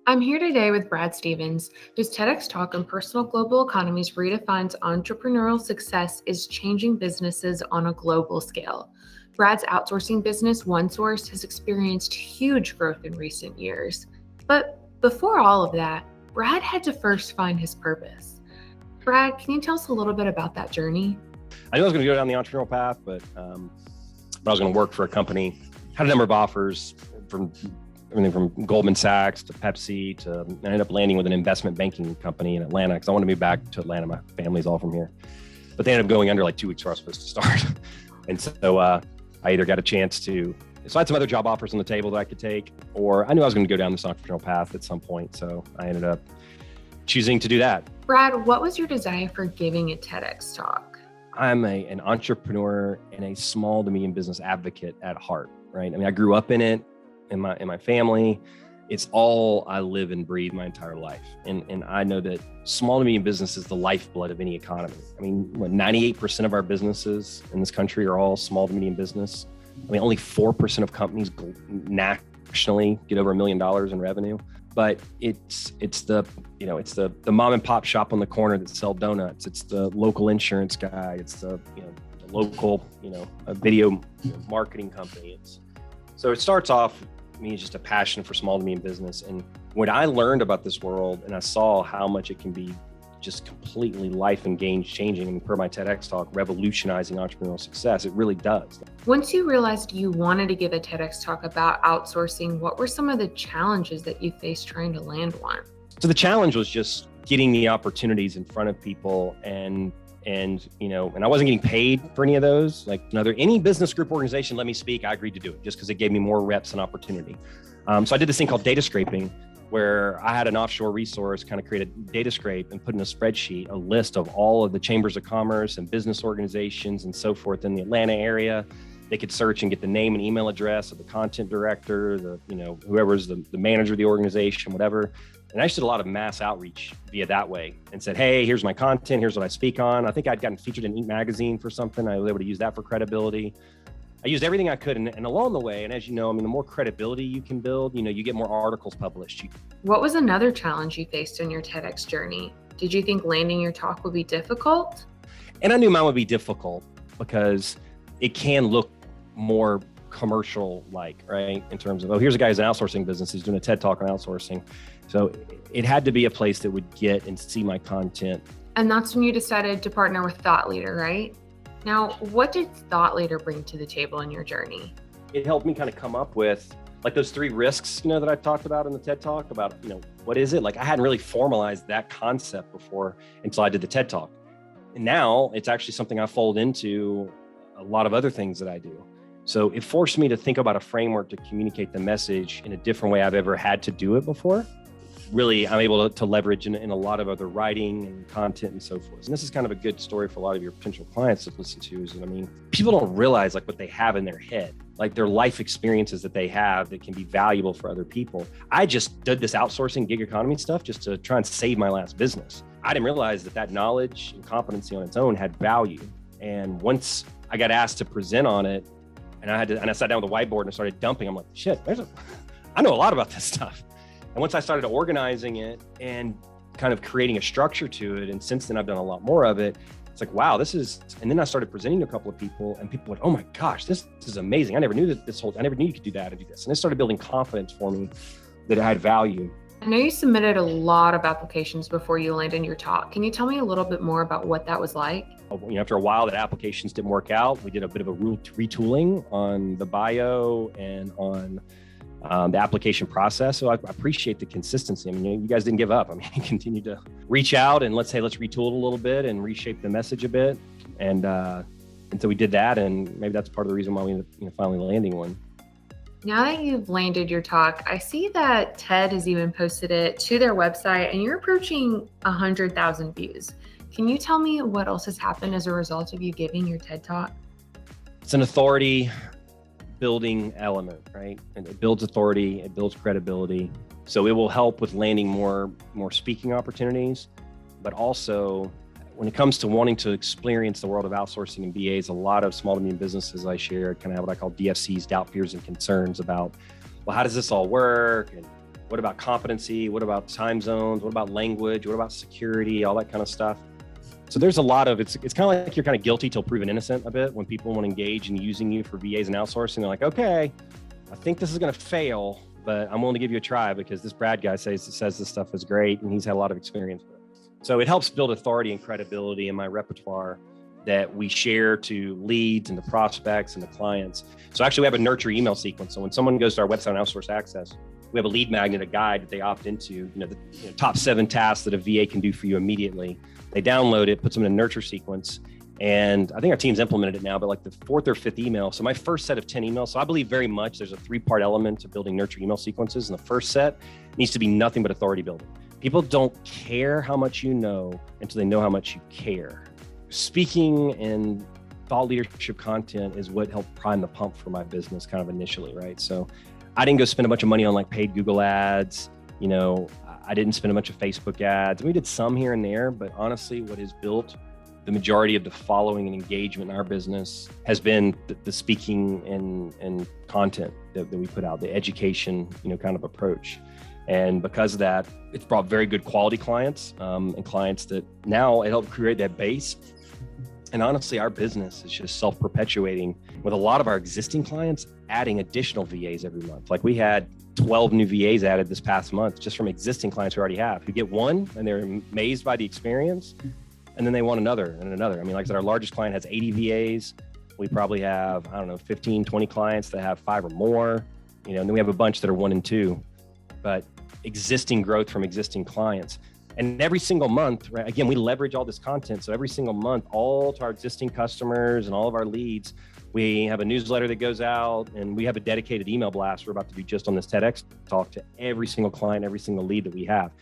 I'm here today with Brad Stevens, whose TEDx talk on personal global economies redefines entrepreneurial success is changing businesses on a global scale. Brad's outsourcing business, OneSource, has experienced huge growth in recent years. But before all of that, Brad had to first find his purpose. Brad, can you tell us a little bit about that journey? I knew I was going to go down the entrepreneurial path, but I was going to work for a company. Had a number of offers from everything from Goldman Sachs to Pepsi to I ended up landing with an investment banking company in Atlanta because I wanted to move back to Atlanta. My family's all from here, but they ended up going under like 2 weeks before I was supposed to start. And so I either got a chance to, so I had some other job offers on the table that I could take, or I knew I was going to go down this entrepreneurial path at some point. So I ended up choosing to do that. Brad, what was your desire for giving a TEDx talk? I'm an entrepreneur and a small to medium business advocate at heart, right? I mean, I grew up in it. In my family, it's all I live and breathe my entire life. And I know that small to medium business is the lifeblood of any economy. I mean, 98% of our businesses in this country are all small to medium business. I mean, only 4% of companies nationally get over $1 million in revenue. But it's the mom and pop shop on the corner that sell donuts. It's the local insurance guy. It's the local a video marketing company. So it starts off me just a passion for small to medium business. And when I learned about this world and I saw how much it can be just completely life and game changing, and per my TEDx talk, revolutionizing entrepreneurial success, it really does. Once you realized you wanted to give a TEDx talk about outsourcing, what were some of the challenges that you faced trying to land one? So the challenge was just getting the opportunities in front of people and I wasn't getting paid for any of those. Like any business group organization let me speak, I agreed to do it just because it gave me more reps and opportunity. So I did this thing called data scraping, where I had an offshore resource kind of create a data scrape and put in a spreadsheet, a list of all of the chambers of commerce and business organizations and so forth in the Atlanta area. They could search and get the name and email address of the content director, whoever's the manager of the organization, whatever. And I just did a lot of mass outreach via that way and said, hey, here's my content. Here's what I speak on. I think I'd gotten featured in Eat Magazine for something. I was able to use that for credibility. I used everything I could. And along the way, and as you know, the more credibility you can build, you get more articles published. What was another challenge you faced on your TEDx journey? Did you think landing your talk would be difficult? And I knew mine would be difficult because it can look more commercial-like, right? In terms of, here's a guy who's an outsourcing business. He's doing a TED talk on outsourcing. So it had to be a place that would get and see my content. And that's when you decided to partner with Thought Leader, right? Now, what did Thought Leader bring to the table in your journey? It helped me kind of come up with like those 3 risks, that I talked about in the TED talk about, what is it? Like I hadn't really formalized that concept before until I did the TED talk. And now it's actually something I fold into a lot of other things that I do. So it forced me to think about a framework to communicate the message in a different way I've ever had to do it before. Really, I'm able to leverage in a lot of other writing and content and so forth. And this is kind of a good story for a lot of your potential clients to listen to is, people don't realize like what they have in their head, like their life experiences that they have that can be valuable for other people. I just did this outsourcing gig economy stuff just to try and save my last business. I didn't realize that knowledge and competency on its own had value. And once I got asked to present on it, and I sat down with a whiteboard and I started dumping, I'm like, shit, I know a lot about this stuff. And once I started organizing it and kind of creating a structure to it, and since then I've done a lot more of it, it's like, wow, and then I started presenting to a couple of people and people went, oh my gosh, this is amazing. I never knew I never knew you could do that and do this. And it started building confidence for me that it had value. I know you submitted a lot of applications before you landed your talk. Can you tell me a little bit more about what that was like? After a while, that applications didn't work out. We did a bit of a retooling on the bio and on the application process. So I appreciate the consistency. You guys didn't give up. You continued to reach out and let's retool it a little bit and reshape the message a bit. And so we did that. And maybe that's part of the reason why we ended up finally landing one. Now that you've landed your talk, I see that TED has even posted it to their website and you're approaching 100,000 views. Can you tell me what else has happened as a result of you giving your TED talk? It's an authority building element, right? And it builds authority, it builds credibility. So it will help with landing more speaking opportunities, but also when it comes to wanting to experience the world of outsourcing and BAs, a lot of small to medium businesses I shared kind of have what I call DFCs, doubt, fears, and concerns about, well, how does this all work? And What about competency? What about time zones? What about language? What about security? All that kind of stuff. So there's a lot of, it's kind of like you're kind of guilty till proven innocent a bit when people want to engage in using you for VAs and outsourcing. They're like, okay, I think this is going to fail, but I'm willing to give you a try because this Brad guy says this stuff is great and he's had a lot of experience with it. So it helps build authority and credibility in my repertoire that we share to leads and the prospects and the clients. So actually we have a nurture email sequence. So when someone goes to our website on Outsource Access, we have a lead magnet, a guide that they opt into, the top 7 tasks that a VA can do for you immediately. They download it, puts them in a nurture sequence. And I think our team's implemented it now, but like the 4th or 5th email. So my first set of 10 emails. So I believe very much there's a 3-part element to building nurture email sequences. And the first set needs to be nothing but authority building. People don't care how much you know until they know how much you care. Speaking and thought leadership content is what helped prime the pump for my business kind of initially, right? So I didn't go spend a bunch of money on like paid Google ads. I didn't spend a bunch of Facebook ads. We did some here and there, but honestly, what has built the majority of the following and engagement in our business has been the speaking and content that we put out, the education, kind of approach. And because of that, it's brought very good quality clients and clients that now it helped create that base. And honestly, our business is just self-perpetuating with a lot of our existing clients adding additional VAs every month. Like we had 12 new VAs added this past month just from existing clients who already have, who get one and they're amazed by the experience. And then they want another and another. I mean, like I said, our largest client has 80 VAs. We probably have, 15, 20 clients that have 5 or more, and then we have a bunch that are 1 and 2, but existing growth from existing clients. And every single month, right, again, we leverage all this content. So every single month, all to our existing customers and all of our leads, we have a newsletter that goes out and we have a dedicated email blast we're about to do just on this TEDx talk to every single client, every single lead that we have.